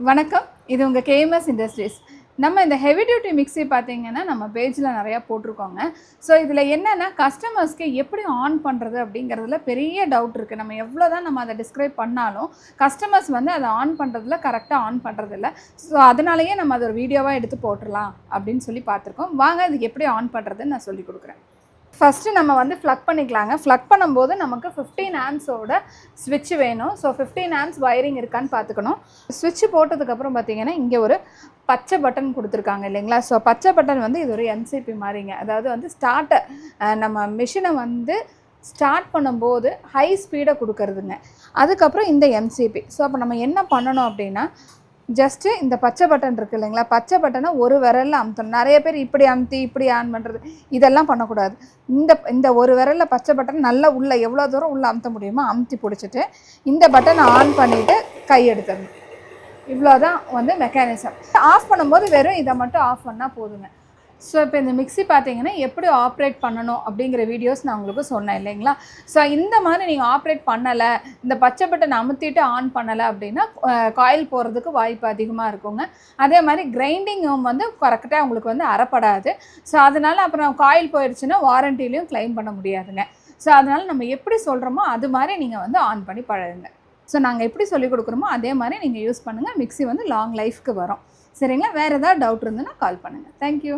வணக்கம். இது உங்கள் கேஎம்எஸ் இண்டஸ்ட்ரீஸ். நம்ம இந்த ஹெவி டியூட்டி மிக்ஸி பார்த்தீங்கன்னா நம்ம பேஜில் நிறையா போட்டிருக்கோங்க. ஸோ இதில் என்னென்னா கஸ்டமர்ஸ்க்கு எப்படி ஆன் பண்ணுறது அப்படிங்கிறதுல பெரிய டவுட் இருக்குது. நம்ம எவ்வளோ தான் நம்ம அதை டிஸ்கிரைப் பண்ணாலும் கஸ்டமர்ஸ் வந்து அதை ஆன் பண்ணுறதுல கரெக்டாக ஆன் பண்ணுறதில்ல. ஸோ அதனாலேயே நம்ம அதை ஒரு வீடியோவாக எடுத்து போட்டுடலாம் அப்படின்னு சொல்லி பார்த்துருக்கோம். வாங்க அதுக்கு எப்படி ஆன் பண்ணுறதுன்னு நான் சொல்லி கொடுக்குறேன். ஃபஸ்ட்டு நம்ம வந்து ஃப்ளக் பண்ணிக்கலாங்க. ஃப்ளக் பண்ணும்போது நமக்கு 15 ஆம்ஸோட ஸ்விட்ச் வேணும். ஸோ 15 ஆம்ஸ் வயரிங் இருக்கான்னு பார்த்துக்கணும். ஸ்விட்ச் போட்டதுக்கப்புறம் பார்த்தீங்கன்னா இங்கே ஒரு பச்சை பட்டன் கொடுத்துருக்காங்க இல்லைங்களா? ஸோ பச்சை பட்டன் வந்து இது ஒரு என்சிபி மாதிரிங்க. அதாவது வந்து நம்ம மிஷினை வந்து ஸ்டார்ட் பண்ணும்போது ஹை ஸ்பீடை கொடுக்கறதுங்க. அதுக்கப்புறம் இந்த எம்சிபி. ஸோ அப்போ நம்ம என்ன பண்ணணும் அப்படின்னா ஜஸ்ட்டு இந்த பச்சை பட்டன் இருக்குது இல்லைங்களா? பச்சை பட்டனை ஒரு விரலில் அமுத்தணும். நிறைய பேர் இப்படி அமுத்தி இப்படி ஆன் பண்ணுறது இதெல்லாம் பண்ணக்கூடாது. இந்த ஒரு விரலில் பச்சை பட்டன் நல்லா உள்ளே எவ்வளோ தூரம் உள்ளே அமுத்த முடியுமோ அமுத்தி பிடிச்சிட்டு இந்த பட்டனை ஆன் பண்ணிவிட்டு கை எடுத்துடணும். இவ்வளோ தான் வந்து மெக்கானிசம். ஆஃப் பண்ணும்போது வெறும் இதை மட்டும் ஆஃப் பண்ணால் போதுங்க. ஸோ இப்போ இந்த மிக்ஸி பார்த்தீங்கன்னா எப்படி ஆப்ரேட் பண்ணணும் அப்படிங்கிற வீடியோஸ் நான் உங்களுக்கு சொன்னேன் இல்லைங்களா? ஸோ இந்த மாதிரி நீங்கள் ஆப்ரேட் பண்ணலை, இந்த பச்சை பட்டன் அமுத்திட்டு ஆன் பண்ணலை அப்படின்னா காயில் போகிறதுக்கு வாய்ப்பு அதிகமாக இருக்குங்க. அதே மாதிரி கிரைண்டிங்கும் வந்து கரெக்டாக உங்களுக்கு வந்து அறப்படாது. ஸோ அதனால் அப்புறம் காயில் போயிடுச்சுன்னா வாரண்டிலையும் கிளைம் பண்ண முடியாதுங்க. ஸோ அதனால் நம்ம எப்படி சொல்கிறோமோ அது மாதிரி நீங்கள் வந்து ஆன் பண்ணி பழகுங்க. ஸோ நாங்கள் எப்படி சொல்லிக் கொடுக்குறோமோ அதே மாதிரி நீங்கள் யூஸ் பண்ணுங்கள். மிக்ஸி வந்து லாங் லைஃப்க்கு வரும். சரிங்களா? வேறு ஏதாவது டவுட் இருந்ததுன்னா கால் பண்ணுங்கள். தேங்க்யூ.